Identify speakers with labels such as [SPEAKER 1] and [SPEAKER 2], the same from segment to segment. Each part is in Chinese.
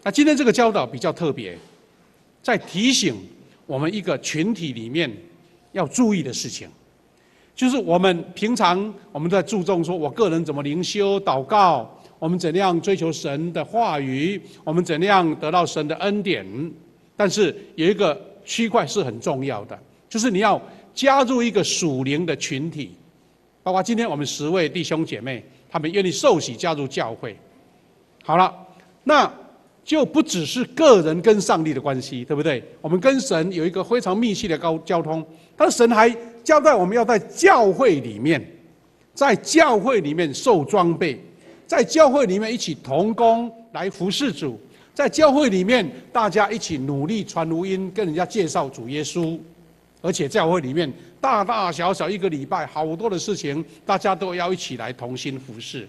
[SPEAKER 1] 那今天这个教导比较特别，在提醒我们一个群体里面要注意的事情，就是我们平常我们都在注重说，我个人怎么灵修、祷告，我们怎样追求神的话语，我们怎样得到神的恩典。但是有一个区块是很重要的，就是你要加入一个属灵的群体，包括今天我们10位弟兄姐妹，他们愿意受洗加入教会。好了，那就不只是个人跟上帝的关系，对不对？我们跟神有一个非常密切的交通，但是神还交代我们要在教会里面，在教会里面受装备，在教会里面一起同工来服侍主，在教会里面大家一起努力传福音，跟人家介绍主耶稣。而且教会里面大大小小一个礼拜好多的事情，大家都要一起来同心服侍。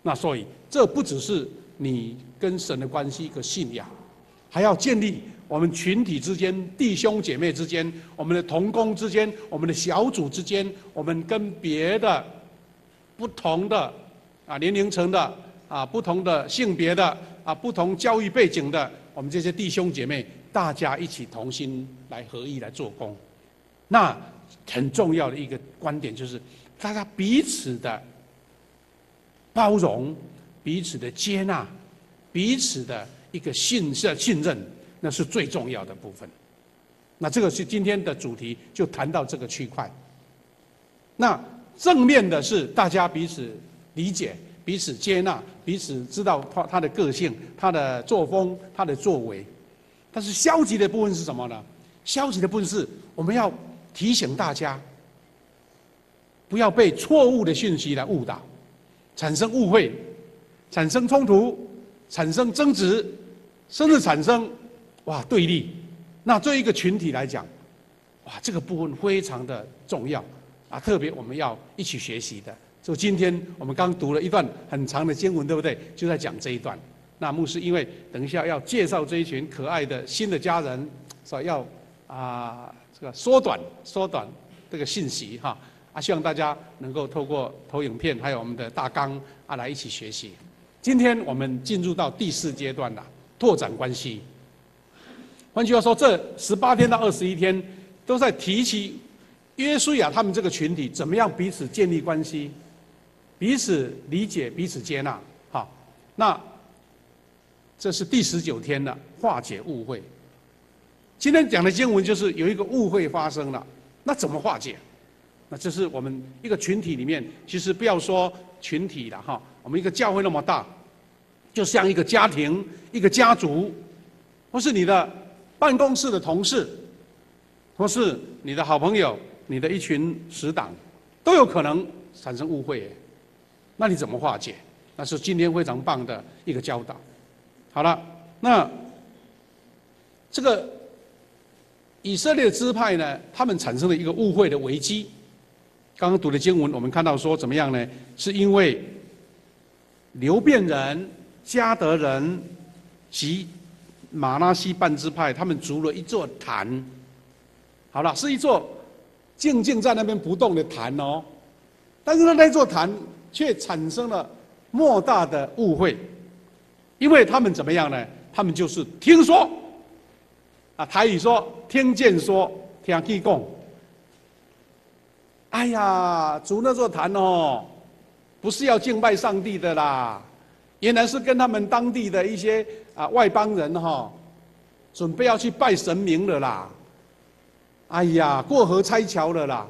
[SPEAKER 1] 那所以这不只是你跟神的关系一个信仰，还要建立我们群体之间、弟兄姐妹之间、我们的同工之间、我们的小组之间，我们跟别的不同的年龄层的不同的性别的不同教育背景的，我们这些弟兄姐妹，大家一起同心来合意来做工。那很重要的一个观点就是，大家彼此的包容，彼此的接纳，彼此的一个信任，那是最重要的部分。那这个是今天的主题，就谈到这个区块。那正面的是大家彼此理解、彼此接纳、彼此知道他的个性、他的作风、他的作为。但是消极的部分是什么呢？消极的部分是我们要提醒大家，不要被错误的讯息来误导，产生误会，产生冲突，产生争执，甚至产生对立。那对一个群体来讲，这个部分非常的重要特别我们要一起学习的。就今天我们刚读了一段很长的经文，对不对？就在讲这一段。那牧师因为等一下要介绍这一群可爱的新的家人，所以要这个缩短这个信息希望大家能够透过投影片还有我们的大纲来一起学习。今天我们进入到第4阶段了，拓展关系。换句话说，这18天到21天都在提起约书亚他们这个群体怎么样彼此建立关系，彼此理解，彼此接纳。那这是第19天了，化解误会。今天讲的经文就是有一个误会发生了，那怎么化解？那这是我们一个群体里面，其实不要说群体了我们一个教会那么大，就像一个家庭、一个家族，或是你的办公室的同事，或是你的好朋友、你的一群死党，都有可能产生误会。那你怎么化解？那是今天非常棒的一个教导。好了，那这个以色列支派呢，他们产生了一个误会的危机。刚刚读的经文，我们看到说怎么样呢？是因为流便人、迦得人及马拿西半支派，他们筑了一座坛。好了，是一座静静在那边不动的坛哦，但是那座坛却产生了莫大的误会。因为他们怎么样呢？他们就是听说，台语说听见说，听见讲。哎呀，筑那座坛不是要敬拜上帝的啦，原来是跟他们当地的一些外邦人准备要去拜神明了啦。哎呀，过河拆桥了啦，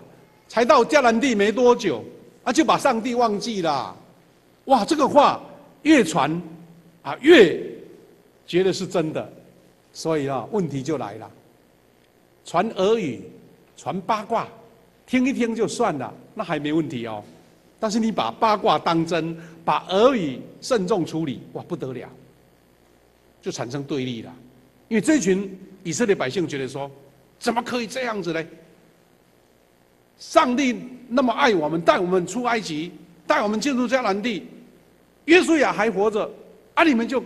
[SPEAKER 1] 才到迦南地没多久就把上帝忘记了。这个话越传越觉得是真的，所以问题就来了。传耳语，传八卦，听一听就算了，那还没问题哦。但是你把八卦当真，把耳语慎重处理，不得了，就产生对立了。因为这群以色列百姓觉得说，怎么可以这样子呢？上帝那么爱我们，带我们出埃及，带我们进入迦南地，约书亚还活着你们就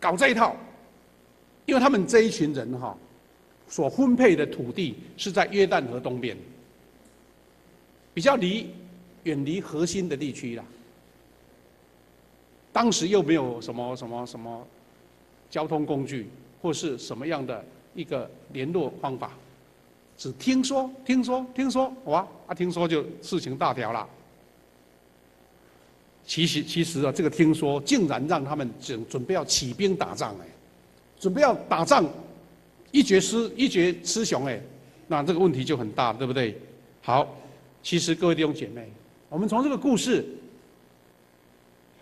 [SPEAKER 1] 搞这一套。因为他们这一群人所分配的土地是在约旦河东边，比较远离核心的地区啦。当时又没有什么交通工具或是什么样的一个联络方法，只听说，哇听说就事情大条了。其实啊，这个听说竟然让他们准备要起兵打仗哎，准备要打仗，一决雌雄哎，那这个问题就很大，对不对？好，其实各位弟兄姐妹，我们从这个故事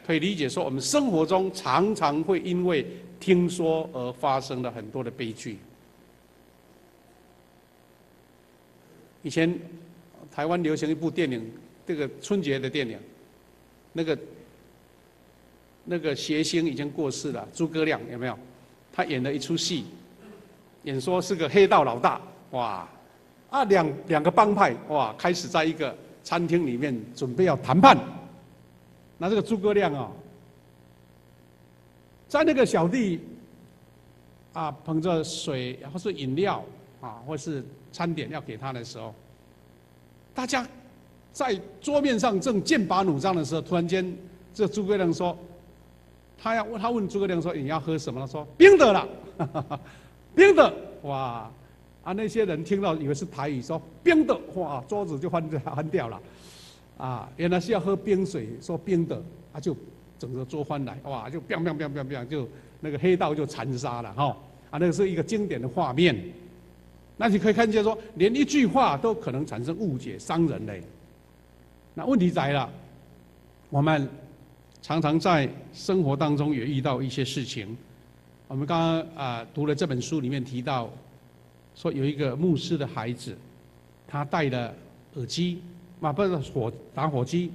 [SPEAKER 1] 可以理解说，我们生活中常常会因为听说而发生了很多的悲剧。以前台湾流行一部电影，这个春节的电影。那个谐星已经过世了，诸葛亮有没有？他演了一出戏，演说是个黑道老大，哇，两个帮派哇，开始在一个餐厅里面准备要谈判。那这个诸葛亮啊，在那个小弟啊捧着水或是饮料啊或是餐点要给他的时候，大家在桌面上正剑拔弩张的时候，突然间，这诸葛亮说，他问诸葛亮说：“你要喝什么？”他说：“冰的了，冰的。”哇，那些人听到以为是台语，说冰的，哇，桌子就翻掉了，原来是要喝冰水，说冰的，就整个桌翻来，哇，就砰砰砰砰砰，就那个黑道就残杀了哈，那个是一个经典的画面。那你可以看见说，连一句话都可能产生误解，伤人嘞。那问题来了，我们常常在生活当中也遇到一些事情。我们刚刚读了这本书里面提到，说有一个牧师的孩子，他戴了耳机，不是打火机，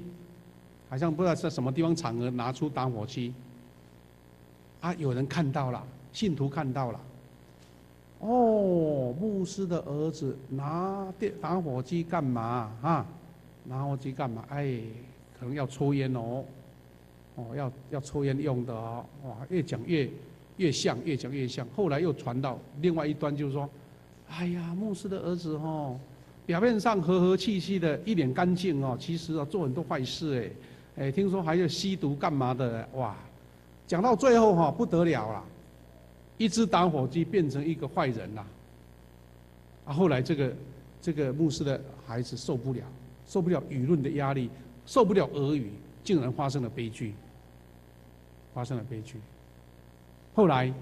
[SPEAKER 1] 好像不知道在什么地方场合拿出打火机，有人看到了，信徒看到了，牧师的儿子拿打火机干嘛啊？拿火机干嘛？可能要抽烟哦，要抽烟用的哦，哇，越讲越像，越讲越像。后来又传到另外一端，就是说，牧师的儿子表面上和和气气的，一脸干净其实做很多坏事听说还要吸毒干嘛的，哇，讲到最后不得了了，一支打火机变成一个坏人啦。后来这个牧师的孩子受不了舆论的压力，受不了耳语，竟然发生了悲剧。后来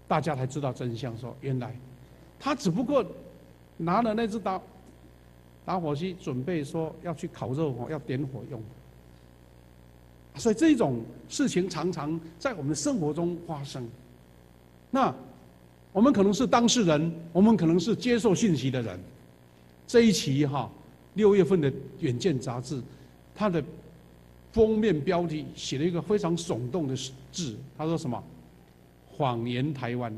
[SPEAKER 1] 大家才知道真相，说原来他只不过拿了那只打火机，准备说要去烤肉要点火用。所以这种事情常常在我们的生活中发生。那我们可能是当事人，我们可能是接受信息的人。这一期6月份的《远见》杂志，它的封面标题写了一个非常耸动的字，他说什么？谎言台湾，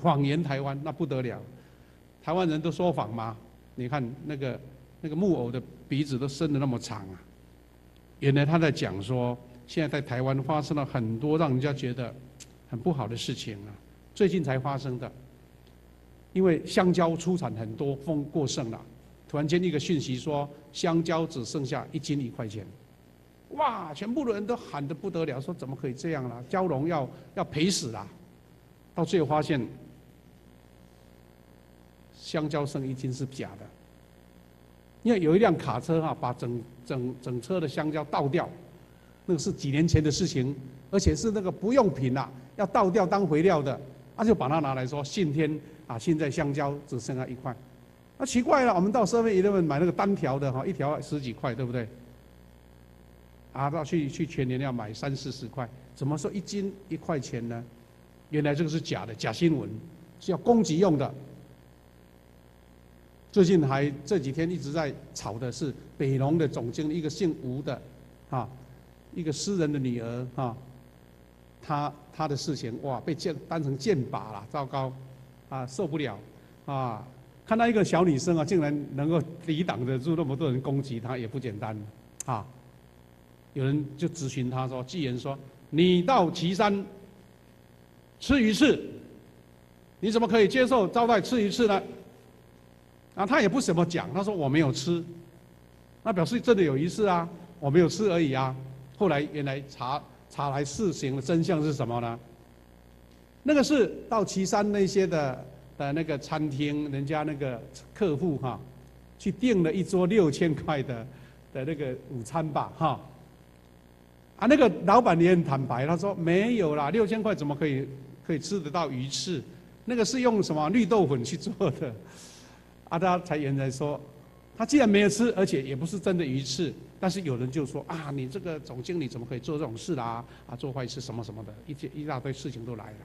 [SPEAKER 1] 谎言台湾，那不得了！台湾人都说谎吗？你看那个木偶的鼻子都伸得那么长啊！原来他在讲说，现在在台湾发生了很多让人家觉得很不好的事情啊，最近才发生的。因为香蕉出产很多，风过剩了，突然间一个讯息说，香蕉只剩下1斤1块钱。哇！全部的人都喊得不得了，说怎么可以这样啦？蕉农要赔死啦！到最后发现，香蕉剩1斤是假的，因为有一辆卡车把整车的香蕉倒掉，那个是几年前的事情，而且是那个不用品要倒掉当肥料的，就把它拿来说信天现在香蕉只剩下1块，奇怪了，我们到7-11买那个单条的一条10几块，对不对？到去全年要买30-40块，怎么说1斤1块钱呢？原来这个是假的，假新闻，是要攻击用的。最近这几天一直在吵的是北农的总经理，一个姓吴的，一个诗人的女儿她的事情，哇，被当成箭靶了，糟糕，受不了，看到一个小女生竟然能够抵挡得住那么多人攻击她，也不简单，有人就质询他说：“纪言说，你到岐山吃鱼翅，你怎么可以接受招待吃鱼翅呢？”他也不怎么讲，他说我没有吃，那表示真的有鱼翅我没有吃而已后来原来查来事情的真相是什么呢？那个是到旗山那些的那个餐厅，人家那个客户哈，去订了一桌6000块的那个午餐吧哈。啊，那个老板也很坦白，他说没有啦，6000块怎么可以吃得到鱼翅？那个是用什么绿豆粉去做的？啊，他才原来说，他既然没有吃，而且也不是真的鱼翅，但是有人就说啊，你这个总经理怎么可以做这种事啦？啊，做坏事什么什么的，一大堆事情都来了。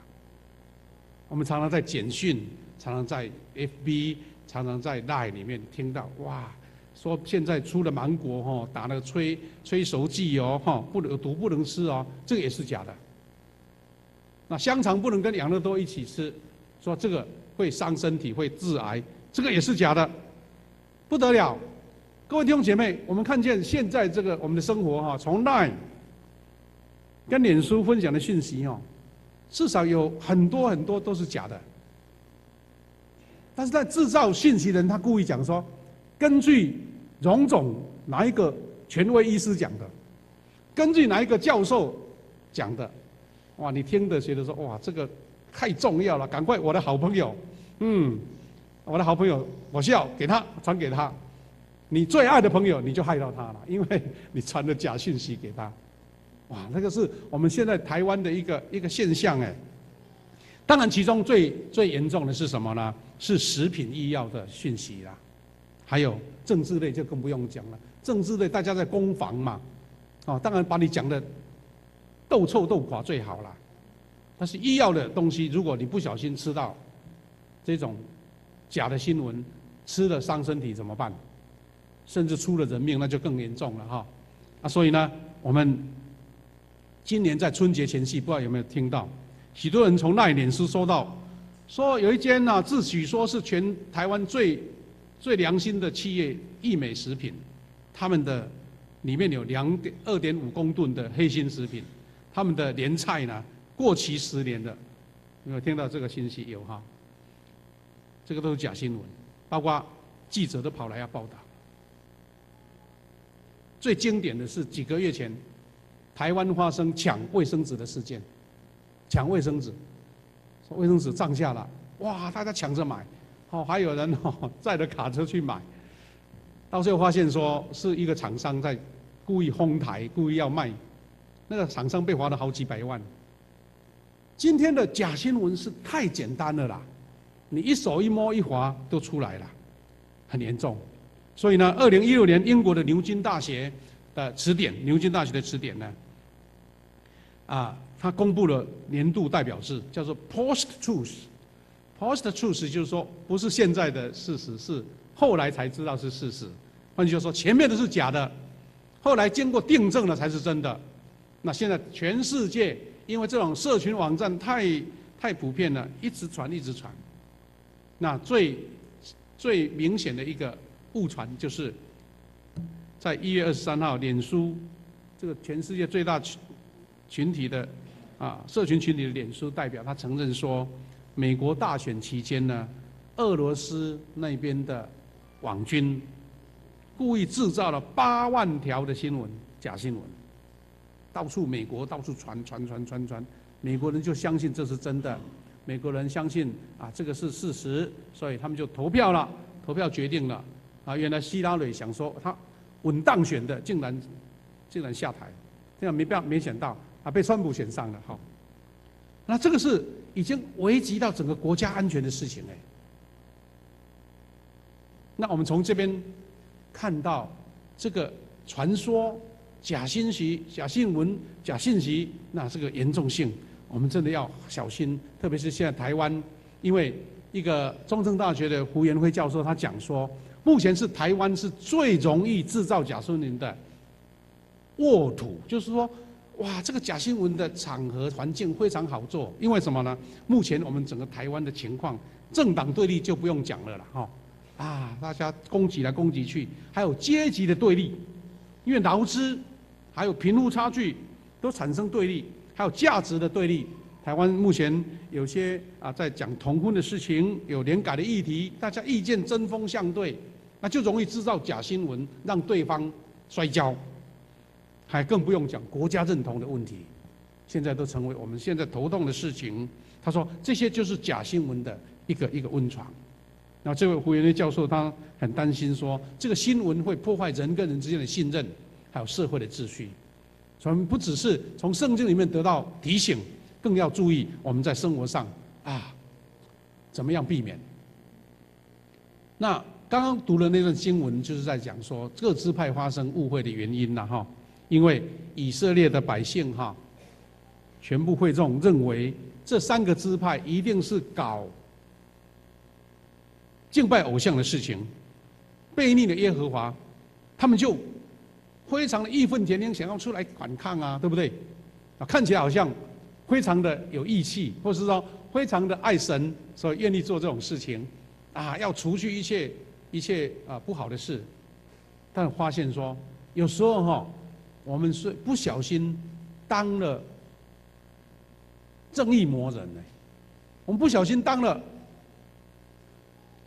[SPEAKER 1] 我们常常在简讯，常常在 FB， 常常在 LINE 里面听到，哇，说现在出了芒果哈，打那个催熟剂哦哈，有毒不能吃哦，这个也是假的。那香肠不能跟养乐多一起吃，说这个会伤身体，会致癌，这个也是假的，不得了。各位弟兄姐妹，我们看见现在这个我们的生活哈，从 LINE 跟脸书分享的讯息哦。至少有很多都是假的，但是在制造信息的人，他故意讲说，根据荣总哪一个权威医师讲的，根据哪一个教授讲的，哇，你听的觉得说，哇，这个太重要了，赶快我的好朋友，我的好朋友，我需要给他传给他，你最爱的朋友，你就害到他了，因为你传了假讯息给他。哇，那个是我们现在台湾的一个现象哎。当然，其中最严重的是什么呢？是食品医药的讯息啦，还有政治类就更不用讲了。政治类大家在攻防嘛，当然把你讲的斗臭斗垮最好啦。但是医药的东西，如果你不小心吃到这种假的新闻，吃了伤身体怎么办？甚至出了人命，那就更严重了哈。所以呢，我们今年在春节前夕，不知道有没有听到，许多人从LINE脸书收到，说有一间自诩说是全台湾最良心的企业益美食品，他们的里面有2.5公吨的黑心食品，他们的年菜呢过期10年的，有没有听到这个信息？有哈，这个都是假新闻，包括记者都跑来要报道。最经典的是几个月前，台湾发生抢卫生纸的事件，抢卫生纸，卫生纸涨价了，哇，大家抢着买，还有人载着卡车去买，到最后发现说是一个厂商在故意哄抬，故意要卖，那个厂商被罚了好几百万。今天的假新闻是太简单了啦，你一手一摸一划都出来了，很严重。所以呢，2016年英国的牛津大学的词典，牛津大学的词典呢，它公布了年度代表字，叫做 post-truth。post-truth 就是说，不是现在的事实，是后来才知道是事实。换句话说，前面的是假的，后来经过订正了才是真的。那现在全世界因为这种社群网站太普遍了，一直传一直传。那最明显的一个误传就是在1月23号，脸书这个全世界最大群体的社群群体的脸书代表，他承认说，美国大选期间呢，俄罗斯那边的网军故意制造了8万条的新闻，假新闻，到处美国到处传，美国人就相信这是真的，美国人相信这个是事实，所以他们就投票了，投票决定了原来希拉蕊想说他稳当选的，竟然下台，这样没想到被川普选上了哈。那这个是已经危及到整个国家安全的事情哎。那我们从这边看到这个传说假信息、假新闻、假信息，那这个严重性，我们真的要小心。特别是现在台湾，因为一个中正大学的胡延辉教授他讲说，目前是台湾是最容易制造假新闻的沃土，就是说，哇，这个假新闻的场合环境非常好做，因为什么呢？目前我们整个台湾的情况，政党对立就不用讲了啦，大家攻击来攻击去，还有阶级的对立，因为劳资还有贫富差距都产生对立，还有价值的对立。台湾目前有些在讲同婚的事情，有联改的议题，大家意见针锋相对，那就容易制造假新闻，让对方摔跤。还更不用讲国家认同的问题，现在都成为我们现在头痛的事情。他说这些就是假新闻的一个温床。那这位胡元烈教授他很担心说，这个新闻会破坏人跟人之间的信任，还有社会的秩序。所以我们不只是从圣经里面得到提醒，更要注意我们在生活上怎么样避免。那刚刚读的那段经文就是在讲说各支派发生误会的原因啦哈，因为以色列的百姓全部会众认为这3个支派一定是搞敬拜偶像的事情，悖逆了耶和华，他们就非常的义愤填膺，想要出来反抗啊，对不对？看起来好像非常的有义气，或是说非常的爱神，所以愿意做这种事情要除去一切不好的事。但发现说，有时候我们是不小心当了正义魔人呢，我们不小心当了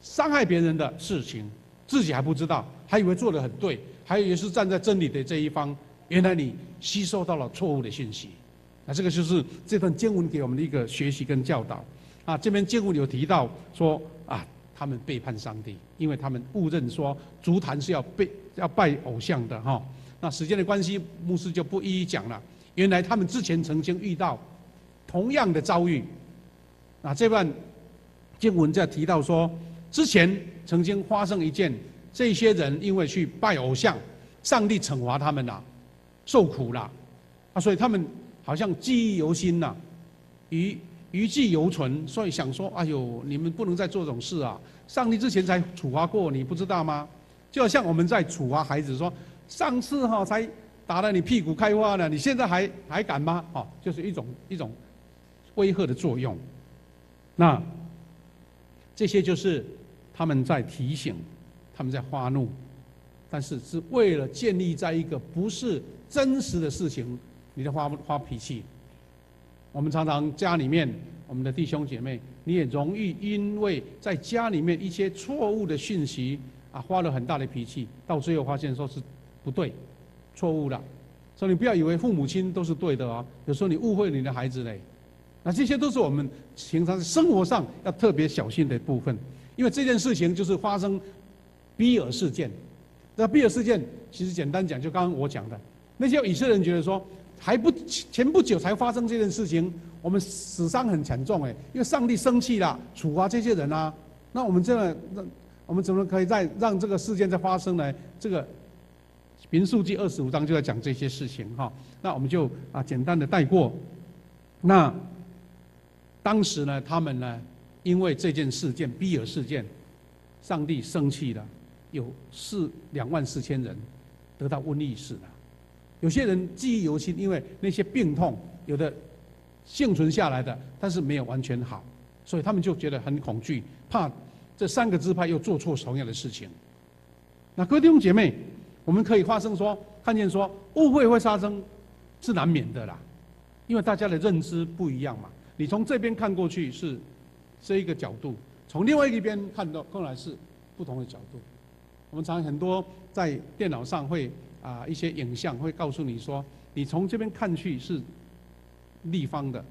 [SPEAKER 1] 伤害别人的事情，自己还不知道，还以为做得很对，还以为是站在真理的这一方，原来你吸收到了错误的信息。那这个就是这段经文给我们的一个学习跟教导这边经文有提到说他们背叛上帝，因为他们误认说足坛是要拜偶像的那时间的关系，牧师就不一一讲了。原来他们之前曾经遇到同样的遭遇。这段经文在提到说，之前曾经发生一件，这些人因为去拜偶像，上帝惩罚他们受苦了所以他们好像记忆犹新余悸犹存，所以想说：哎呦，你们不能再做这种事上帝之前才处罚过，你不知道吗？就好像我们在处罚孩子说，上次才打得你屁股开花了，你现在还敢吗？就是一种威吓的作用。那这些就是他们在提醒，他们在发怒，但是是为了建立在一个不是真实的事情，你在发脾气。我们常常家里面，我们的弟兄姐妹，你也容易因为在家里面一些错误的讯息发了很大的脾气，到最后发现说是不对、错误的。所以你不要以为父母亲都是对的有时候你误会你的孩子嘞。那这些都是我们平常生活上要特别小心的部分，因为这件事情就是发生比尔事件。那比尔事件其实简单讲，就刚刚我讲的，那些以色列人觉得说，前不久才发生这件事情，我们死伤很惨重因为上帝生气了，处罚这些人那我们我们怎么可以再让这个事件再发生呢？这个民数记25章就在讲这些事情那我们就简单的带过。那当时呢，他们呢，因为这件事件比尔事件，上帝生气了，有24000人得到瘟疫死了。有些人记忆犹新，因为那些病痛有的幸存下来的，但是没有完全好，所以他们就觉得很恐惧，怕这3个支派又做错同样的事情。那各位弟兄姐妹，我们可以看见说误会会发生是难免的啦，因为大家的认知不一样嘛。你从这边看过去是这一个角度，从另外一边看来是不同的角度。我们常很多在电脑上会一些影像会告诉你说，你从这边看去是立方的，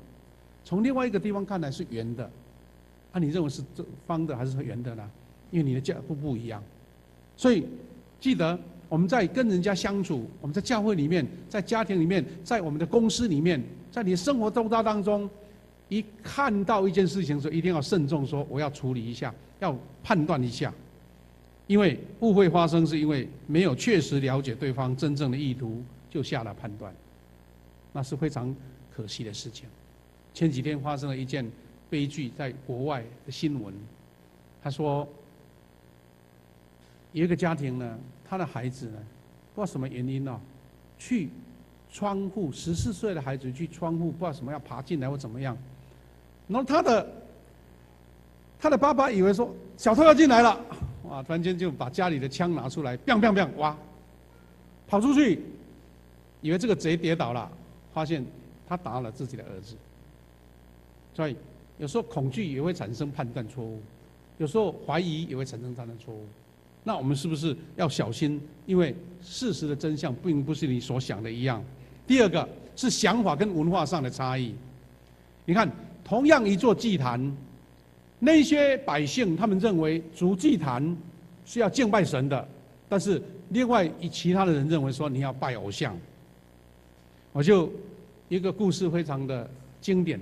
[SPEAKER 1] 从另外一个地方看来是圆的，你认为是方的还是圆的呢？因为你的角度不一样。所以记得我们在跟人家相处，我们在教会里面，在家庭里面，在我们的公司里面，在你的生活周遭当中，一看到一件事情的时候，一定要慎重说，我要处理一下，要判断一下。因为误会发生是因为没有确实了解对方真正的意图，就下了判断，那是非常可惜的事情。前几天发生了一件悲剧，在国外的新闻，他说有一个家庭呢，他的孩子呢，不知道什么原因去窗户，14岁的孩子去窗户，不知道什么要爬进来或怎么样，然后他的爸爸以为说小偷要进来了，突然间就把家里的枪拿出来，biang biang biang，跑出去，以为这个贼跌倒了，发现他打了自己的儿子。所以有时候恐惧也会产生判断错误，有时候怀疑也会产生判断错误。那我们是不是要小心？因为事实的真相并不是你所想的一样。第二个，是想法跟文化上的差异。你看，同样一座祭坛，那些百姓他们认为主祭坛是要敬拜神的，但是另外其他的人认为说你要拜偶像。我就一个故事非常的经典，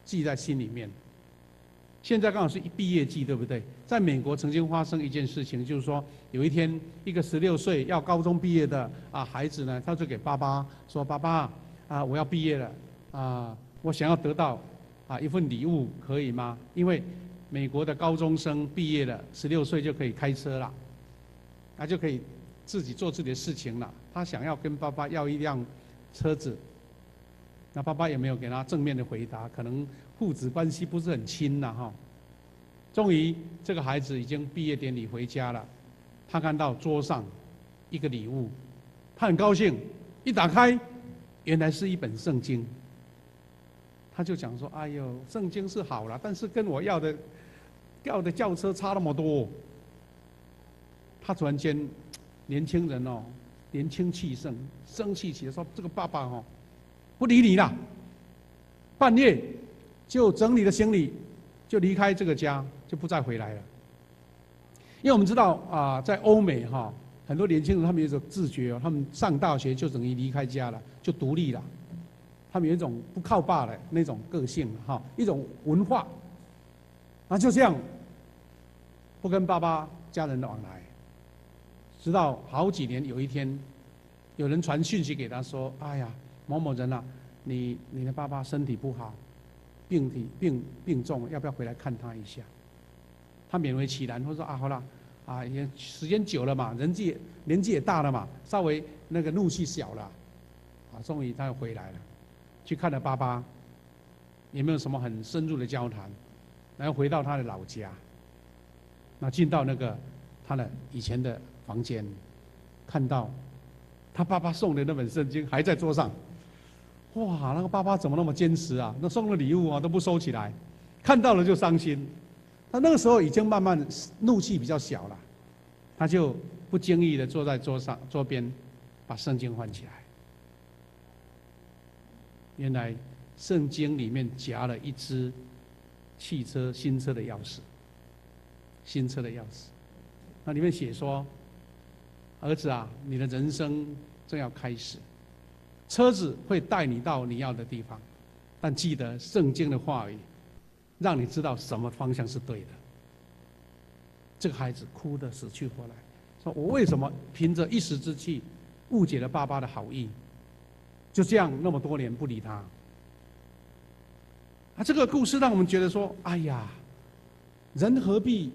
[SPEAKER 1] 记在心里面。现在刚好是毕业季，对不对？在美国曾经发生一件事情，就是说有一天一个16岁要高中毕业的孩子呢，他就给爸爸说：“爸爸我要毕业了我想要得到一份礼物，可以吗？因为美国的高中生毕业了，16岁就可以开车了，他就可以自己做自己的事情了。他想要跟爸爸要一辆车子，那爸爸也没有给他正面的回答，可能父子关系不是很亲了哈。终于，这个孩子已经毕业典礼回家了，他看到桌上一个礼物，他很高兴，一打开，原来是一本圣经。他就讲说：“哎呦，圣经是好了，但是跟我要的轿车差那么多。”他突然间，年轻人年轻气盛，生气起来说：“这个爸爸不理你了。”半夜就整理了行李，就离开这个家，就不再回来了。因为我们知道在欧美很多年轻人他们有一种自觉他们上大学就等于离开家了，就独立了。他们有一种不靠爸的那种个性一种文化，就这样不跟爸爸家人的往来。直到好几年，有一天，有人传讯息给他说：“哎呀，某某人你的爸爸身体不好，病重，要不要回来看他一下？”他勉为其难，他说：“好了，也时间久了嘛，年纪也大了嘛，稍微那个怒气小了，终于他又回来了，去看了爸爸，也没有什么很深入的交谈，然后回到他的老家，那进到那个他的以前的房间，看到他爸爸送的那本圣经还在桌上。哇，那个爸爸怎么那么坚持啊？那送的礼物都不收起来，看到了就伤心。他那个时候已经慢慢怒气比较小了，他就不经意的坐在桌边，把圣经翻起来。原来圣经里面夹了一只新车的钥匙，新车的钥匙。那里面写说：“儿子你的人生正要开始。车子会带你到你要的地方，但记得圣经的话语，让你知道什么方向是对的。”这个孩子哭得死去活来，说：“我为什么凭着一时之气误解了爸爸的好意，就这样那么多年不理他？”这个故事让我们觉得说：“哎呀，人何必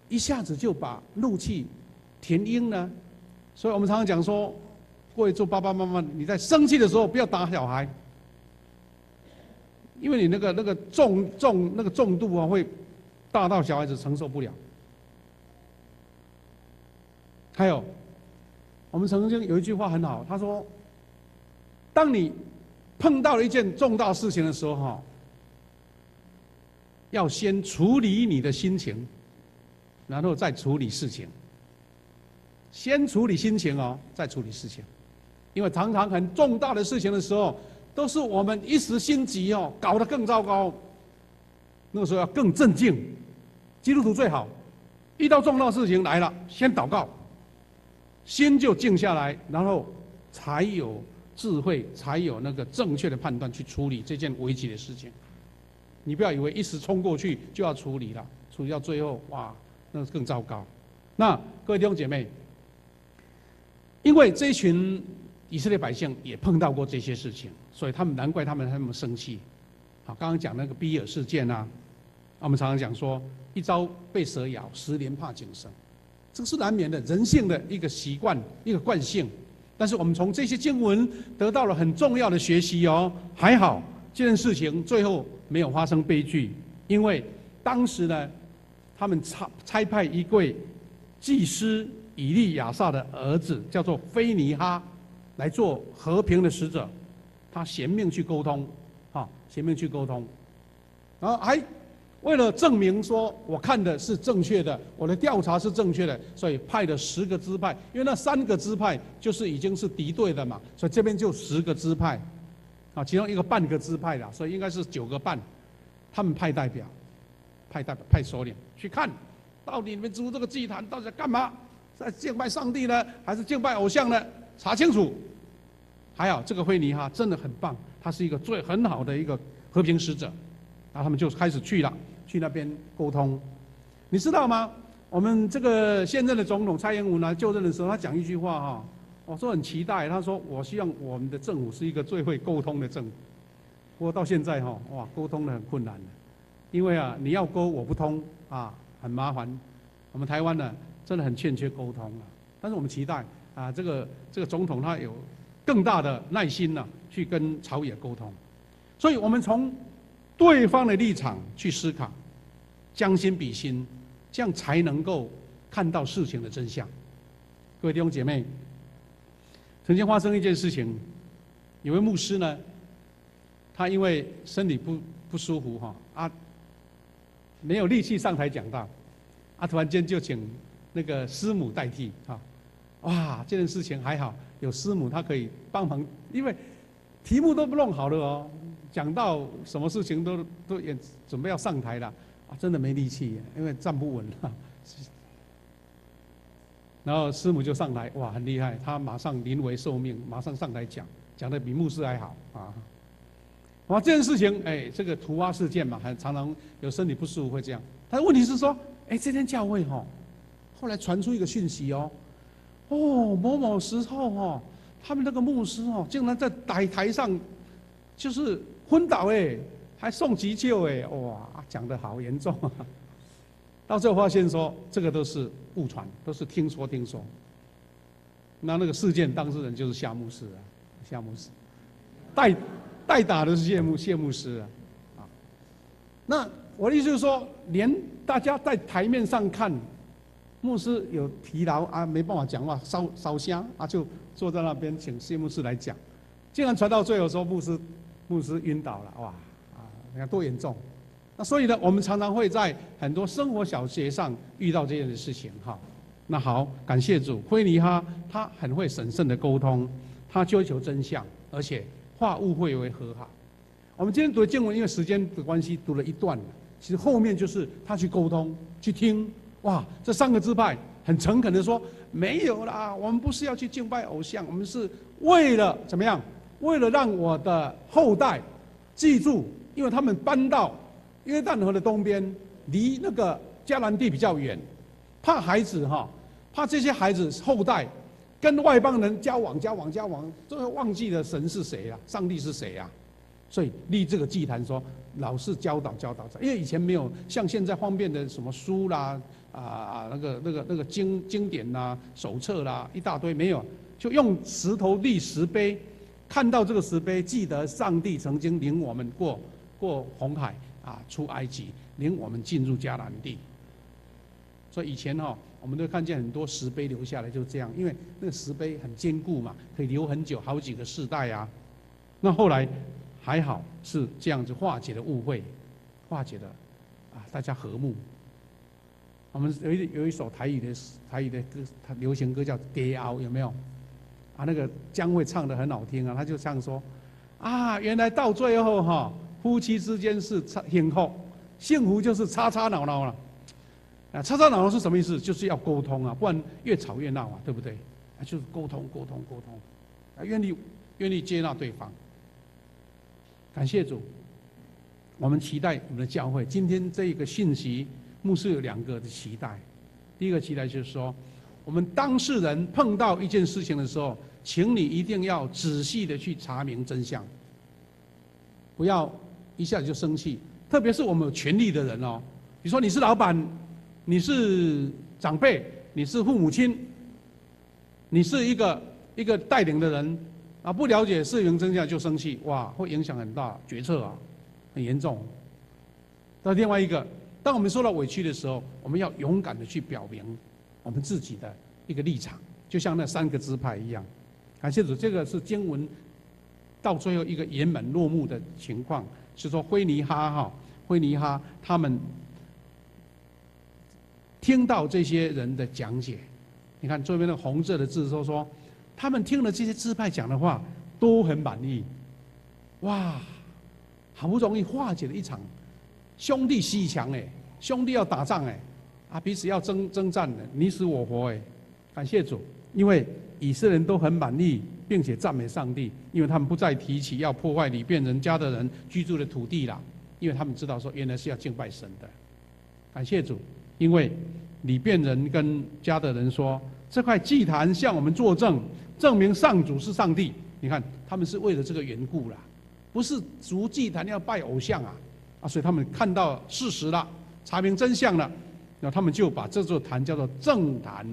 [SPEAKER 1] 一下子就把怒气填膺呢？”所以我们常常讲说，各位做爸爸妈妈，你在生气的时候不要打小孩，因为你那个重度会大到小孩子承受不了。还有，我们曾经有一句话很好，他说：“当你碰到了一件重大事情的时候，要先处理你的心情，然后再处理事情。先处理心情再处理事情。因为常常很重大的事情的时候，都是我们一时心急搞得更糟糕。那个时候要更镇静。基督徒最好，遇到重大事情来了，先祷告，心就静下来，然后才有智慧，才有那个正确的判断去处理这件危急的事情。你不要以为一时冲过去就要处理了，处理到最后，哇，那更糟糕。那各位弟兄姐妹，因为这一群以色列百姓也碰到过这些事情，所以难怪他们那么生气。好，刚刚讲那个比尔事件我们常常讲说，一朝被蛇咬，10年怕井绳，这个是难免的，人性的一个习惯，一个惯性。但是我们从这些经文得到了很重要的学习还好，这件事情最后没有发生悲剧，因为当时呢，他们差派一位祭司以利亚撒的儿子，叫做菲尼哈，来做和平的使者，他贤命去沟通，贤命去沟通，然后还为了证明说我看的是正确的，我的调查是正确的，所以派了10个支派，因为那3个支派就是已经是敌对的嘛，所以这边就10个支派，啊，其中一个半个支派的，所以应该是9个半，他们派代表，派首领去看，到底你们筑这个祭坛到底在干嘛？在敬拜上帝呢，还是敬拜偶像呢？查清楚。还好这个菲尼哈真的很棒，他是一个很好的一个和平使者，然后他们就开始去了，去那边沟通。你知道吗？我们这个现任的总统蔡英文呢就任的时候，他讲一句话哈，我说很期待，他说我希望我们的政府是一个最会沟通的政府。不过到现在哈，哇，沟通的很困难的，因为啊你要沟我不通啊，很麻烦。我们台湾呢真的很欠缺沟通啊，但是我们期待啊这个总统他有更大的耐心呢，去跟朝野沟通。所以我们从对方的立场去思考，将心比心。这样才能够看到事情的真相。各位弟兄姐妹，曾经发生一件事情，有位牧师呢，他因为身体不舒服没有力气上台讲道，突然间就请那个师母代替哇，这件事情还好有师母，她可以帮忙，因为题目都弄好了哦，讲到什么事情都也准备要上台了。真的没力气，因为站不稳然后师母就上来，哇，很厉害，他马上临危受命，马上上台讲得比牧师还好啊。哇，这件事情，这个突发事件嘛，常常有身体不舒服会这样。但问题是说，这间教会后来传出一个讯息某某时候他们那个牧师竟然在台上就是昏倒还送急救哇，讲得好严重啊！到最后发现说，这个都是误传，都是听说。那个事件当事人就是夏牧师夏牧师，代打的是谢牧师那我的意思就是说，连大家在台面上看，牧师有疲劳没办法讲话，烧香就坐在那边请谢牧师来讲，竟然传到最后说牧师晕倒了，哇！你看多严重，那所以呢，我们常常会在很多生活小节上遇到这样的事情那好，感谢主，菲尼哈他很会审慎的沟通，他追求真相，而且化误会为和好。我们今天读的经文，因为时间的关系，读了一段，其实后面就是他去沟通、去听。哇，这3个支派很诚恳的说，没有啦，我们不是要去敬拜偶像，我们是为了怎么样？为了让我的后代记住。因为他们搬到约旦河的东边，离那个迦南地比较远，怕孩子怕这些孩子后代跟外邦人交往，最后忘记了神是谁上帝是谁所以立这个祭坛说，老是教导，因为以前没有像现在方便的什么书啦那个经典啦、手册啦一大堆没有，就用石头立石碑，看到这个石碑，记得上帝曾经领我们过红海出埃及，领我们进入迦南地。所以以前我们都看见很多石碑留下来，就是这样，因为那个石碑很坚固嘛，可以留很久，好几个世代那后来还好是这样子化解了误会，化解了大家和睦。我们有一首台语的歌，流行歌叫《家后》，有没有？那个姜惠唱得很好听他就唱说原来到最后夫妻之间是幸福就是吵吵闹闹了。吵吵闹闹是什么意思？就是要沟通不然越吵越闹对不对？就是沟通，愿意接纳对方。感谢主，我们期待我们的教会今天这个信息，牧师有2个的期待。第一个期待就是说，我们当事人碰到一件事情的时候，请你一定要仔细的去查明真相，不要一下子就生气。特别是我们有权利的人比如说你是老板，你是长辈，你是父母亲，你是一个带领的人不了解事情真相就生气，哇，会影响很大，决策很严重。那另外一个，当我们受到委屈的时候，我们要勇敢的去表明我们自己的一个立场，就像那3个支派一样。感谢主，这个是经文到最后一个圆满落幕的情况，是说菲尼哈他们听到这些人的讲解，你看这边的红色的字说他们听了这些支派讲的话都很满意，哇，好不容易化解了一场兄弟阋墙兄弟要打仗彼此要征战你死我活感谢主，因为以色列人都很满意，并且赞美上帝，因为他们不再提起要破坏里便人家的人居住的土地了，因为他们知道说原来是要敬拜神的。感谢主，因为里便人跟迦得人说，这块祭坛向我们作证，证明上主是上帝。你看他们是为了这个缘故啦，不是筑祭坛要拜偶像所以他们看到事实了，查明真相了，然后他们就把这座坛叫做正坛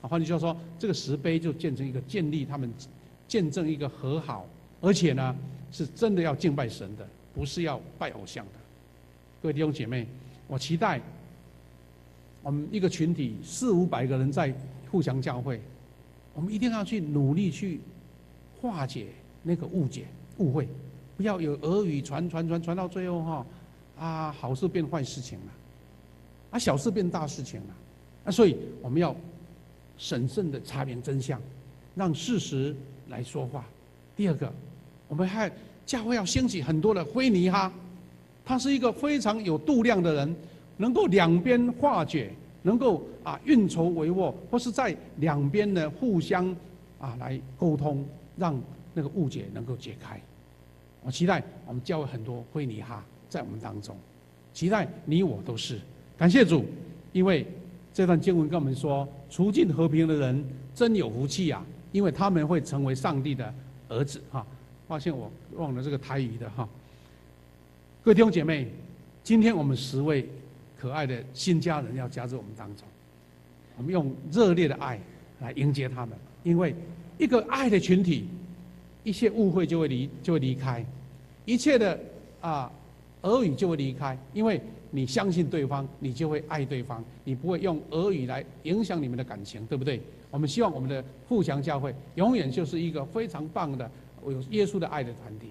[SPEAKER 1] 换句话说，这个石碑就建成一个建立他们见证一个和好，而且呢是真的要敬拜神的，不是要拜偶像的。各位弟兄姐妹，我期待我们一个群体400-500个人在互相教会，我们一定要去努力去化解那个误会，不要有俄语传到最后好事变坏事情了，小事变大事情了，所以我们要审慎的查明真相，让事实来说话。第二个，我们还教会要兴起很多的灰尼哈，他是一个非常有度量的人，能够两边化解，能够运筹帷幄，或是在两边呢互相来沟通，让那个误解能够解开。我期待我们教会很多灰尼哈在我们当中，期待你我都是。感谢主，因为这段经文跟我们说，除尽和平的人真有福气因为他们会成为上帝的儿子发现我忘了这个台语的各位弟兄姐妹，今天我们10位可爱的新家人要加入我们当中，我们用热烈的爱来迎接他们，因为一个爱的群体，一切误会就会离开，一切的俄语就会离开，因为你相信对方，你就会爱对方，你不会用俄语来影响你们的感情，对不对？我们希望我们的富强教会永远就是一个非常棒的有耶稣的爱的团体。